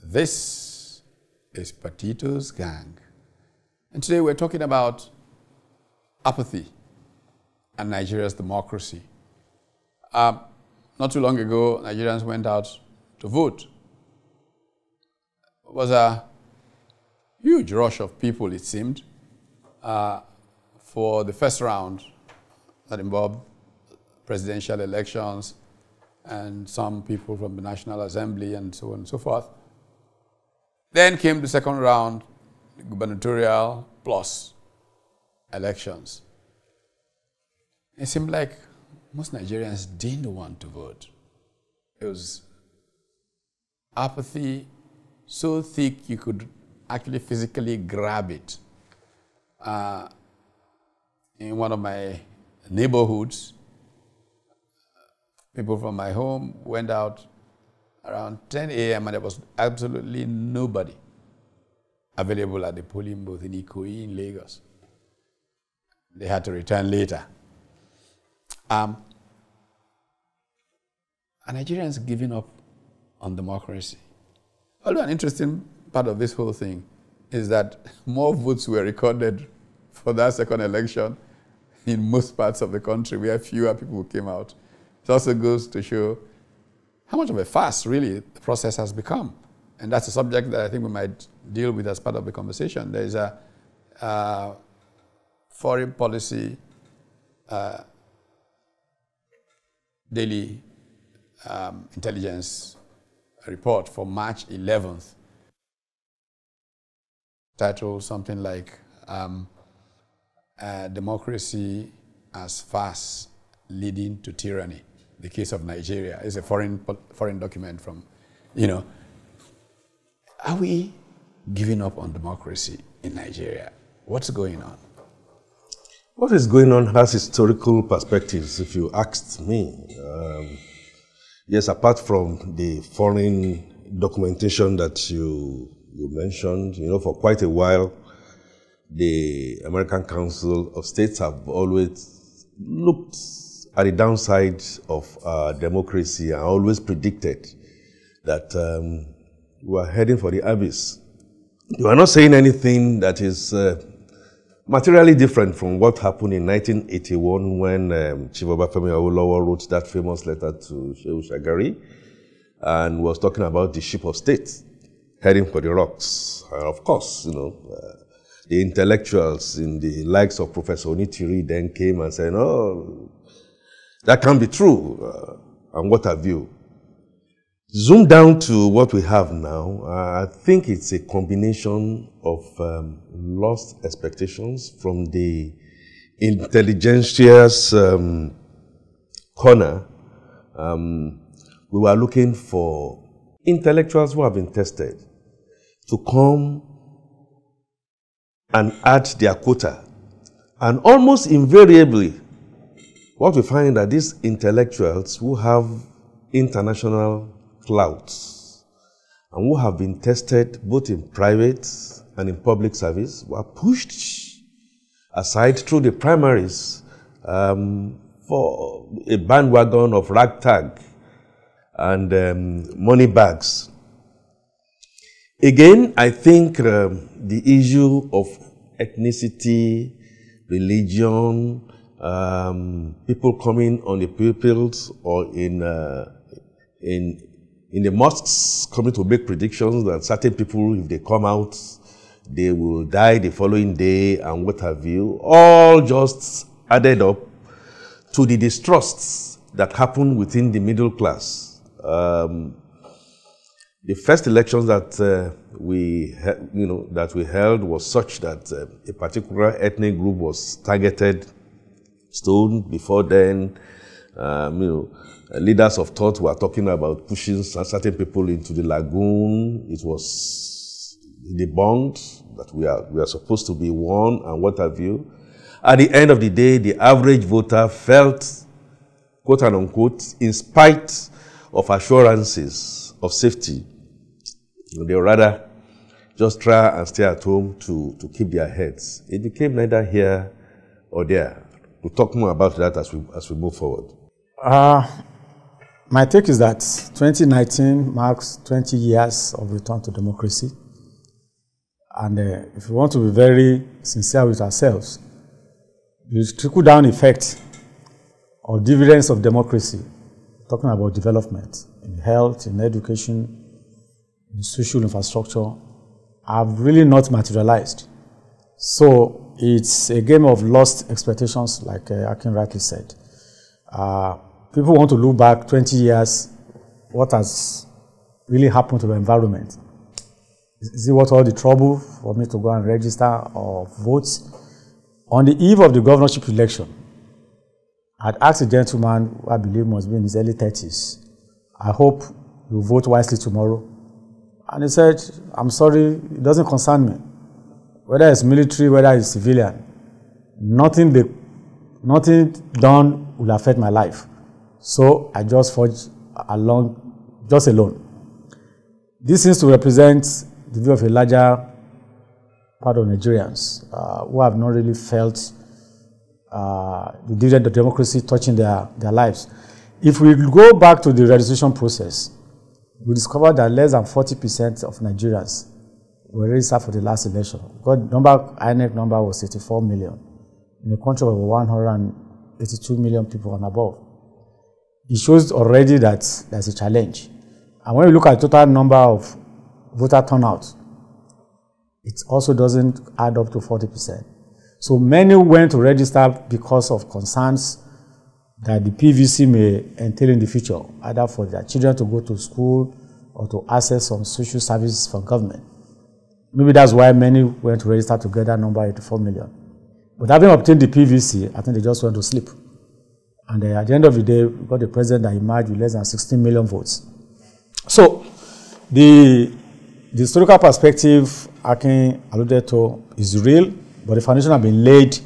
This is Potato's Gang. And today we're talking about apathy and Nigeria's democracy. Not too long ago, Nigerians went out to vote. It was a huge rush of people, it seemed, for the first round that involved presidential elections and some people from the National Assembly and so on and so forth. Then came the second round, the gubernatorial plus elections. It seemed like most Nigerians didn't want to vote. It was apathy so thick you could actually physically grab it. In one of my neighborhoods, people from my home went out around 10 a.m. and there was absolutely nobody available at the polling booth in Ikoyi in Lagos. They had to return later. And Nigerians giving up on democracy. Although an interesting part of this whole thing is that more votes were recorded for that second election in most parts of the country where fewer people came out. It also goes to show how much of a farce, really, the process has become. And that's a subject that I think we might deal with as part of the conversation. There is a foreign policy daily intelligence report for March 11th, titled something like Democracy as Farce Leading to Tyranny. The case of Nigeria is a foreign document from, Are we giving up on democracy in Nigeria? What's going on? What is going on has historical perspectives, if you asked me. Yes, apart from the foreign documentation that you mentioned, for quite a while, the American Council of States have always looked at the downside of democracy and always predicted that we are heading for the abyss. You are not saying anything that is materially different from what happened in 1981 when Chief Obafemi Awolowo wrote that famous letter to Shehu Shagari and was talking about the ship of state heading for the rocks. Of course, the intellectuals in the likes of Professor Onitiri then came and said, "Oh, that can't be true." And what have you? Zoom down to what we have now. I think it's a combination of lost expectations from the intelligentsia's corner. We were looking for intellectuals who have been tested to come and add their quota. And almost invariably, what we find that these intellectuals who have international clouds and who have been tested both in private and in public service were pushed aside through the primaries for a bandwagon of ragtag and money bags. Again, I think the issue of ethnicity, religion, people coming on the pulpits or in the mosques coming to make predictions that certain people, if they come out, they will die the following day and what have you, all just added up to the distrusts that happened within the middle class. The first elections that we held was such that a particular ethnic group was targeted, stoned. Before then, leaders of thought were talking about pushing certain people into the lagoon. It was debunked that we are supposed to be one and what have you. At the end of the day, the average voter felt, quote and unquote, in spite of assurances of safety, they would rather just try and stay at home to keep their heads. It became neither here or there. We'll talk more about that as we move forward. My take is that 2019 marks 20 years of return to democracy. And if we want to be very sincere with ourselves, the trickle-down effect of dividends of democracy, talking about development in health, in education, in social infrastructure, have really not materialized. So it's a game of lost expectations, like Akin rightly said. People want to look back 20 years, what has really happened to the environment. Is it worth all the trouble for me to go and register or vote? On the eve of the governorship election, I'd asked a gentleman who I believe must be in his early 30s, I hope you vote wisely tomorrow. And he said, I'm sorry, it doesn't concern me. Whether it's military, whether it's civilian, nothing done will affect my life. So I just forge along, just alone. This seems to represent the view of a larger part of Nigerians who have not really felt the dividend of democracy touching their lives. If we go back to the registration process, we discovered that less than 40% of Nigerians were registered for the last election. INEC number was 84 million in a country of 182 million people and above. It shows already that there's a challenge. And when you look at the total number of voter turnout, it also doesn't add up to 40%. So many went to register because of concerns that the PVC may entail in the future, either for their children to go to school or to access some social services from government. Maybe that's why many went to register to get that number 84 million. But having obtained the PVC, I think they just went to sleep. And at the end of the day, we got a president that emerged with less than 16 million votes. So the historical perspective Akin alluded to is real, but the foundation has been laid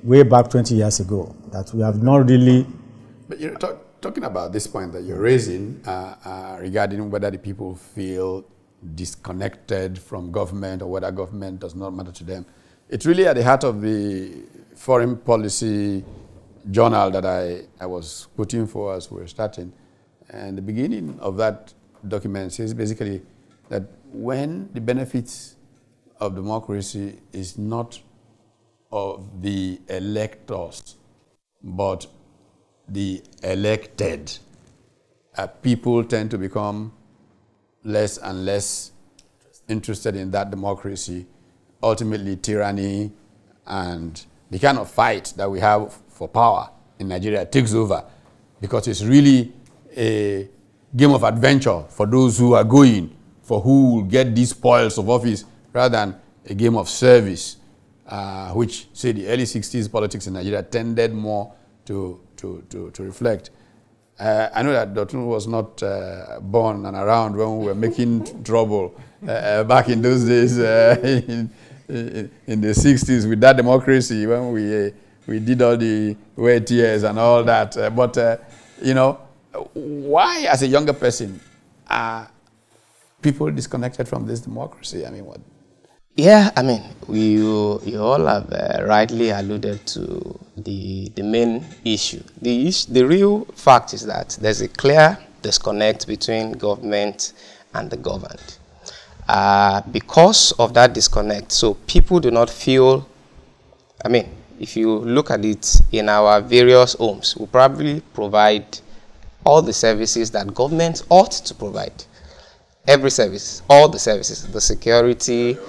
way back 20 years ago, that we have not really... But you're talking about this point that you're raising regarding whether the people feel disconnected from government or whether government does not matter to them. It's really at the heart of the foreign policy journal that I was quoting for as we were starting. And the beginning of that document says basically that when the benefits of democracy is not of the electors, but the elected, people tend to become less and less interested in that democracy, ultimately tyranny and the kind of fight that we have for power in Nigeria takes over, because it's really a game of adventure for those who are going, for who will get these spoils of office, rather than a game of service, which, say, the early 60s politics in Nigeria tended more to reflect. I know that Dotun was not born and around when we were making trouble back in those days in the 60s with that democracy, when we did all the wet years and all that. But, you know, why, as a younger person, are people disconnected from this democracy? I mean, what? Yeah, I mean, you all have rightly alluded to the main issue. The real fact is that there's a clear disconnect between government and the governed. Because of that disconnect, so people do not feel, I mean, if you look at it in our various homes, we probably provide all the services that government ought to provide. Every service, all the services, the security,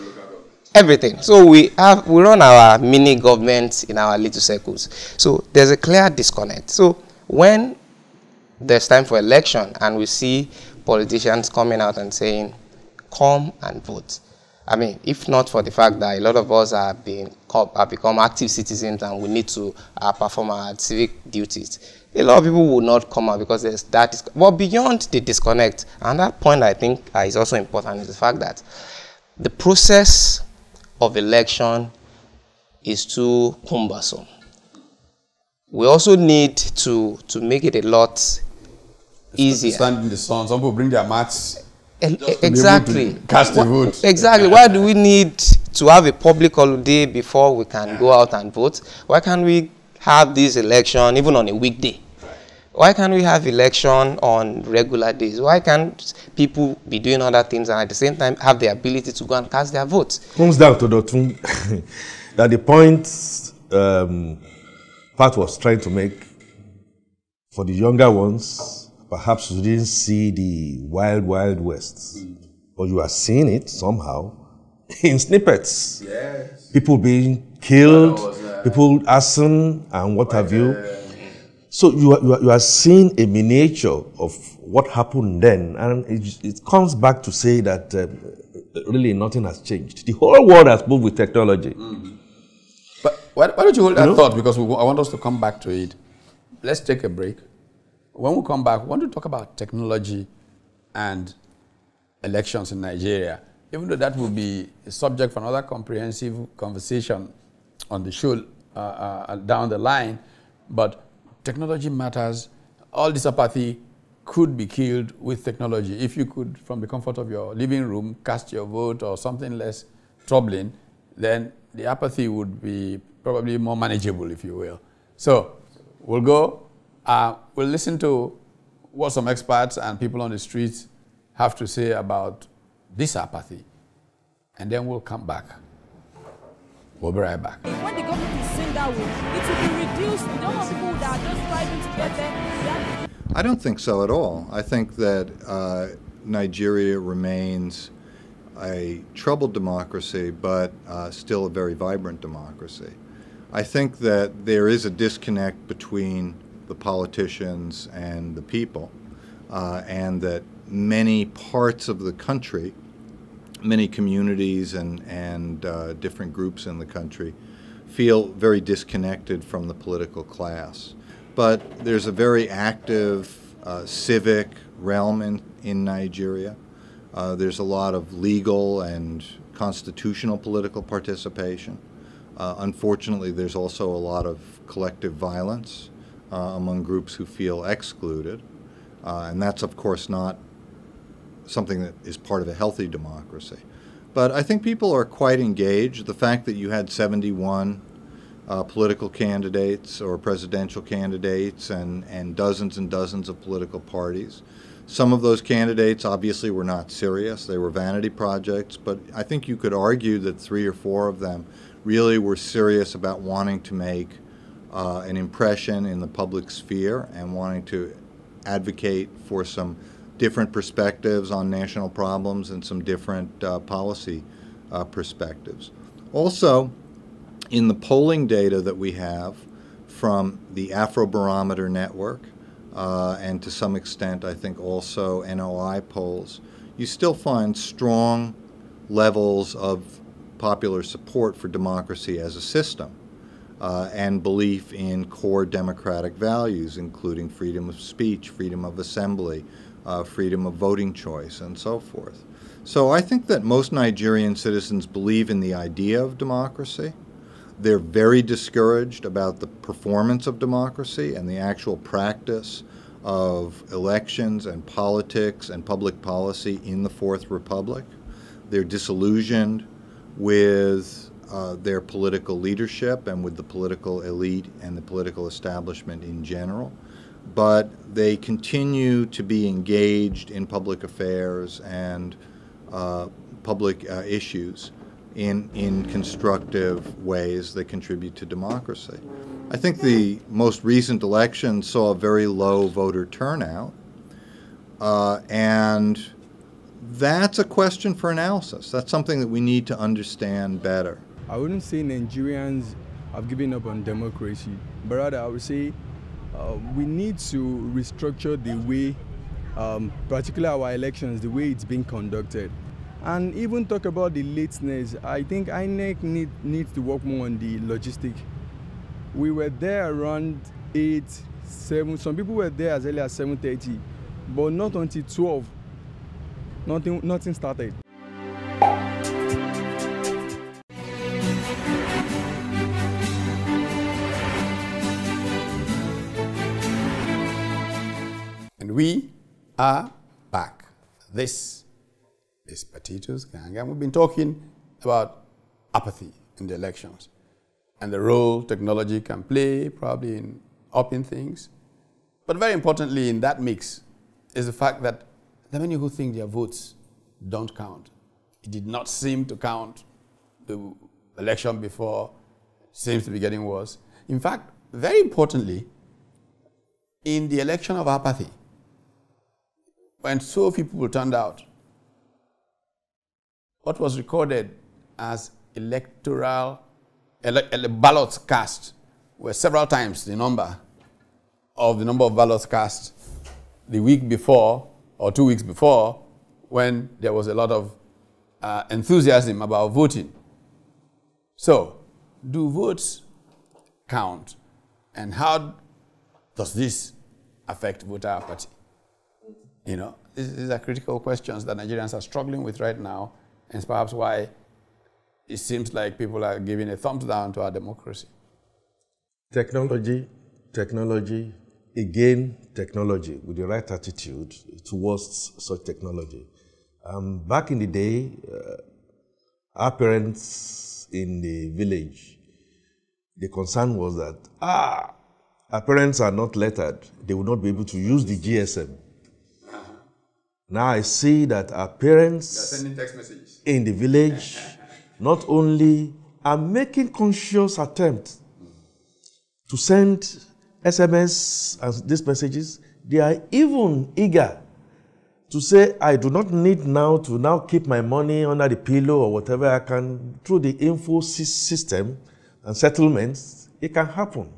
everything. So we run our mini government in our little circles. So there's a clear disconnect. So when there's time for election and we see politicians coming out and saying, come and vote. I mean, if not for the fact that a lot of us have become active citizens and we need to perform our civic duties, a lot of people will not come out because there's that. But beyond the disconnect, and that point I think is also important, is the fact that the process of election is too cumbersome. We also need to make it a lot easier. Stand in the sun. Some people bring their mats. Exactly. Cast a vote. Exactly. Why do we need to have a public holiday before we can go out and vote? Why can't we have this election even on a weekday? Why can't we have election on regular days? Why can't people be doing other things and at the same time have the ability to go and cast their votes? Comes down to that the point Pat was trying to make for the younger ones, perhaps you didn't see the wild, wild west, but you are seeing it somehow in snippets. Yes. People being killed, people arson, and what have you. So you are seeing a miniature of what happened then, and it comes back to say that really nothing has changed. The whole world has moved with technology. But why don't you hold that thought, because I want us to come back to it. Let's take a break. When we come back, we want to talk about technology and elections in Nigeria, even though that will be a subject for another comprehensive conversation on the show down the line. But technology matters. All this apathy could be killed with technology. If you could, from the comfort of your living room, cast your vote or something less troubling, then the apathy would be probably more manageable, if you will. So we'll go, we'll listen to what some experts and people on the streets have to say about this apathy, and then we'll come back. We'll be right back. When the government is saying that way, it will be reduced. The number of people that are just striving to get there. I don't think so at all. I think that Nigeria remains a troubled democracy, but still a very vibrant democracy. I think that there is a disconnect between the politicians and the people, and that many parts of the country, many communities and different groups in the country feel very disconnected from the political class. But there's a very active civic realm in Nigeria. There's a lot of legal and constitutional political participation. Unfortunately, there's also a lot of collective violence among groups who feel excluded. And that's, of course, not something that is part of a healthy democracy. But I think people are quite engaged. The fact that you had 71 political candidates or presidential candidates and dozens of political parties. Some of those candidates obviously were not serious. They were vanity projects, but I think you could argue that 3 or 4 of them really were serious about wanting to make an impression in the public sphere and wanting to advocate for some different perspectives on national problems and some different policy perspectives. Also, in the polling data that we have from the Afrobarometer network, and to some extent I think also NOI polls, you still find strong levels of popular support for democracy as a system, and belief in core democratic values, including freedom of speech, freedom of assembly, freedom of voting choice, and so forth. So I think that most Nigerian citizens believe in the idea of democracy. They're very discouraged about the performance of democracy and the actual practice of elections and politics and public policy in the Fourth Republic. They're disillusioned with their political leadership and with the political elite and the political establishment in general. But they continue to be engaged in public affairs and public issues in constructive ways that contribute to democracy. I think the most recent election saw a very low voter turnout, and that's a question for analysis. That's something that we need to understand better. I wouldn't say Nigerians have given up on democracy, but rather I would say we need to restructure the way, particularly our elections, the way it's being conducted. And even talk about the lateness, I think INEC needs to work more on the logistics. We were there around 8, 7, some people were there as early as 7:30, but not until 12, nothing started. And we are back. This is Potatoes Gang, and we've been talking about apathy in the elections and the role technology can play probably in upping things. But very importantly in that mix is the fact that there are many who think their votes don't count. It did not seem to count the election before, seems to be getting worse. In fact, very importantly, in the election of Apathy, when so few people turned out, what was recorded as ballots cast were several times the number of ballots cast the week before or 2 weeks before, when there was a lot of enthusiasm about voting. So, do votes count? And how does this affect voter apathy? You know, these are critical questions that Nigerians are struggling with right now, and it's perhaps why it seems like people are giving a thumbs down to our democracy. Technology, again, technology, with the right attitude towards such technology. Back in the day, our parents in the village, the concern was that, our parents are not lettered. They will not be able to use the GSM. Now I see that our parents sending text messages in the village not only are making conscious attempts to send SMS and these messages, they are even eager to say, I do not need now to keep my money under the pillow or whatever. I can, through the info system and settlements, it can happen.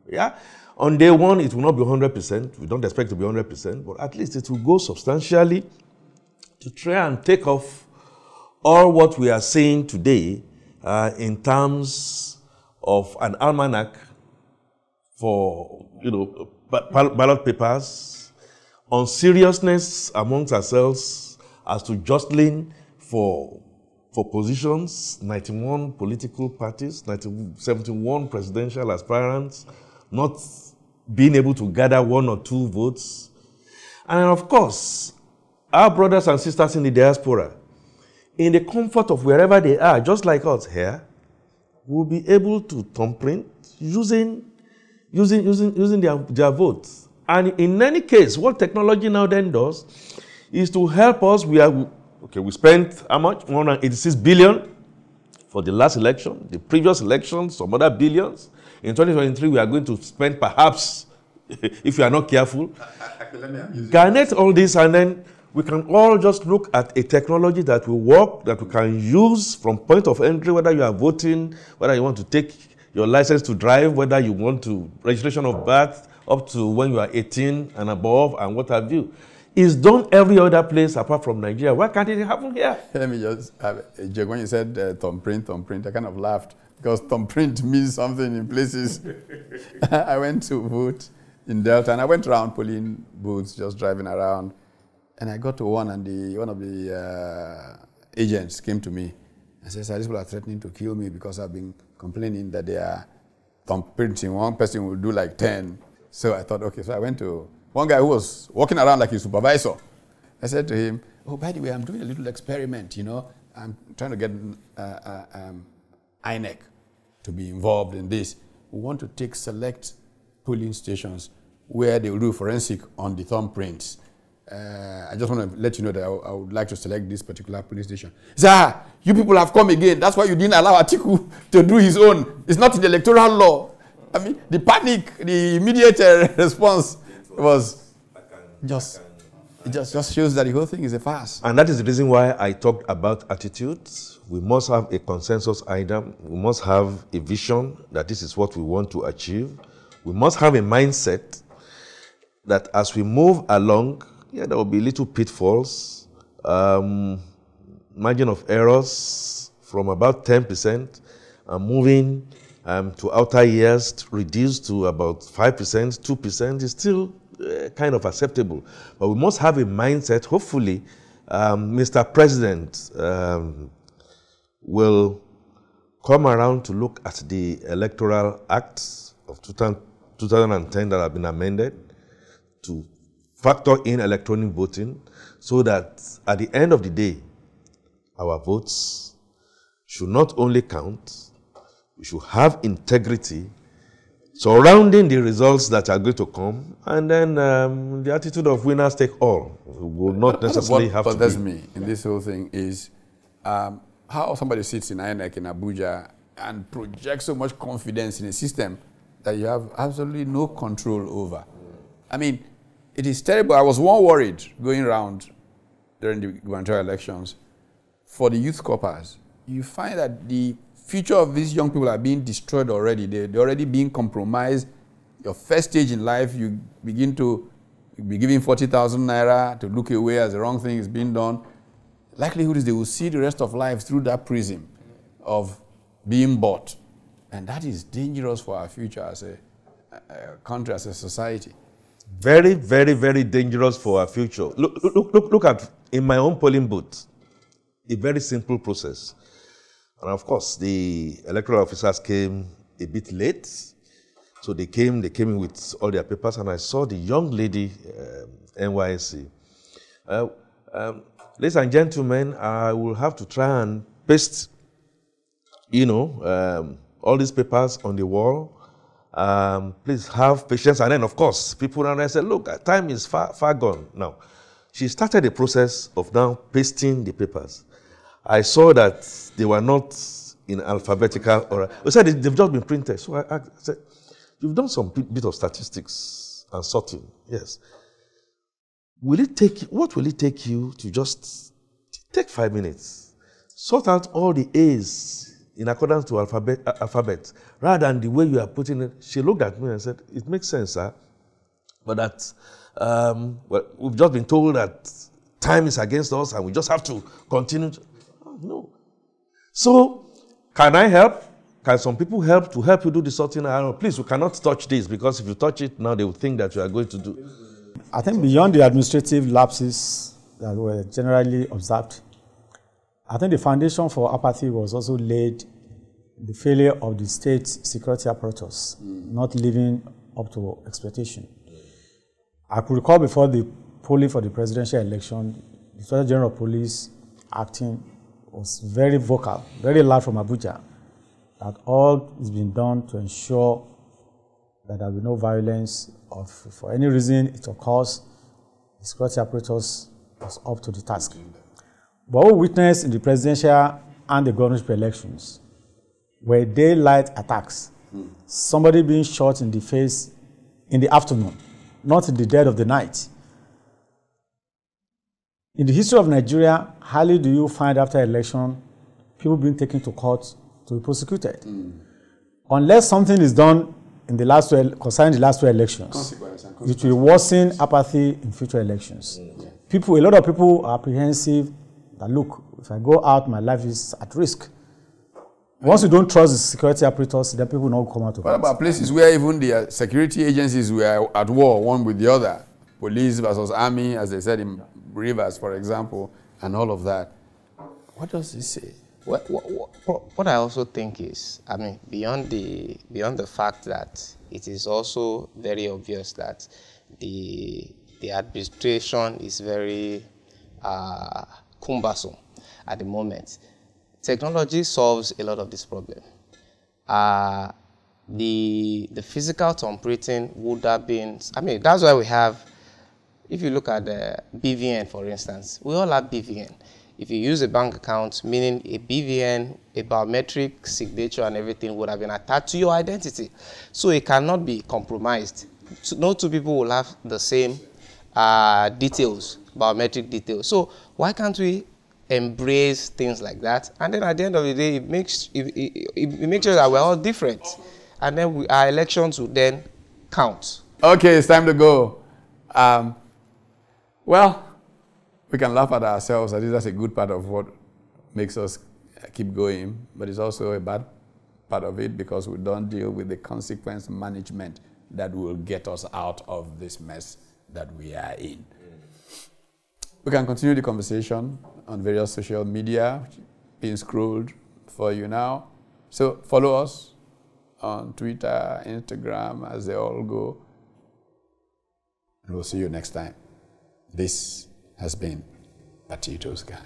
Yeah? On day one, it will not be 100%. We don't expect to be 100%, but at least it will go substantially to try and take off all what we are seeing today in terms of an almanac for, ballot papers, on seriousness amongst ourselves as to jostling for positions, 91 political parties, 71 presidential aspirants, not being able to gather 1 or 2 votes. And of course, our brothers and sisters in the diaspora, in the comfort of wherever they are, just like us here, will be able to thumbprint using their votes. And in any case, what technology now then does is to help us. We spent how much? 186 billion for the last election, the previous election, some other billions. In 2023, we are going to spend perhaps, if we are not careful, garnet all this, and then we can all just look at a technology that will work, that we can use from point of entry, whether you are voting, whether you want to take your license to drive, whether you want to registration of birth, up to when you are 18 and above, and what have you. It's done every other place apart from Nigeria. Why can't it happen here? Let me just have a joke. When you said thumbprint, I kind of laughed because thumbprint means something in places. I went to vote in Delta, and I went around polling booths, just driving around, and I got to one, and one of the agents came to me and said, "Sir, these people are threatening to kill me because I've been complaining that they are thumbprinting. One person will do like 10. So I thought, okay. So I went to one guy who was walking around like his supervisor. I said to him, "Oh, by the way, I'm doing a little experiment, I'm trying to get INEC to be involved in this. We want to take select polling stations where they will do forensic on the thumbprints. I just want to let you know that I would like to select this particular police station." Sir, you people have come again. That's why you didn't allow Atiku to do his own. It's not in the electoral law. I mean, the panic, the immediate response was it just shows that the whole thing is a farce. And that is the reason why I talked about attitudes. We must have a consensus item. We must have a vision that this is what we want to achieve. We must have a mindset that as we move along, there will be little pitfalls, margin of errors from about 10%, moving to outer years, reduced to about 5%, 2% is still kind of acceptable. But we must have a mindset, hopefully, Mr. President will come around to look at the electoral acts of 2010 that have been amended to factor in electronic voting so that at the end of the day, our votes should not only count, we should have integrity surrounding the results that are going to come, and then the attitude of winners take all will not necessarily have to be. What bothers me in this whole thing is how somebody sits in INEC in Abuja and projects so much confidence in a system that you have absolutely no control over. I mean, it is terrible. I was more worried going around during the gubernatorial elections for the youth corpers. You find that the future of these young people are being destroyed already. They're already being compromised. Your first stage in life, you begin to be giving 40,000 naira to look away as the wrong thing is being done. Likelihood is they will see the rest of life through that prism of being bought. And that is dangerous for our future as a country, as a society. Very, very, very dangerous for our future. Look at, in my own polling booth, a very simple process. And of course, the electoral officers came a bit late. So they came in with all their papers, and I saw the young lady, NYSC. Ladies and gentlemen, I will have to try and paste, all these papers on the wall. Please have patience. And then, of course, people around there said, look, time is far gone now. She started the process of now pasting the papers. I saw that they were not in alphabetical order. We said they've just been printed. So I said, you've done some bit of statistics and sorting. Yes. What will it take you to just take 5 minutes? Sort out all the A's in accordance to alphabet, rather than the way you are putting it. She looked at me and said, it makes sense, sir. But that, we've just been told that time is against us and we just have to continue. No. So, can I help? Can some people help to help you do the sorting? I don't know, please, we cannot touch this, because if you touch it now, they will think that you are going to do. I think beyond the administrative lapses that were generally observed, I think the foundation for apathy was also laid in the failure of the state security apparatus, not living up to expectation. I could recall before the polling for the presidential election, the Inspector General of Police acting was very vocal, very loud from Abuja, that all is being done to ensure that there will be no violence, or for any reason it occurs, the security apparatus was up to the task. But what we witnessed in the presidential and the governorship elections were daylight attacks. Somebody being shot in the face in the afternoon, not in the dead of the night. In the history of Nigeria, hardly do you find after election people being taken to court to be prosecuted. Unless something is done in the last concerning the last two elections, it will worsen apathy in future elections. A lot of people are apprehensive that, look, if I go out, my life is at risk. Once you don't trust the security apparatus, then people will not come out to What about places where even the security agencies were at war, one with the other? Police versus army, as they said in Rivers, for example, and all of that. What does this say? What I also think is, I mean, beyond the fact that it is also very obvious that the administration is very cumbersome at the moment. Technology solves a lot of this problem. The physical thumbprinting would have been, I mean, that's why we have, if you look at the BVN, for instance, we all have BVN. If you use a bank account, meaning a BVN, a biometric signature and everything would have been attached to your identity. So it cannot be compromised. No two people will have the same details, biometric details. So why can't we embrace things like that? And then at the end of the day, it makes sure that we're all different. And then our elections will then count. Okay, it's time to go. Well, we can laugh at ourselves. I think that's a good part of what makes us keep going. But it's also a bad part of it because we don't deal with the consequence management that will get us out of this mess that we are in. We can continue the conversation on various social media, being scrolled for you now. So follow us on Twitter, Instagram, as they all go. And we'll see you next time. This has been Potatoes Gang.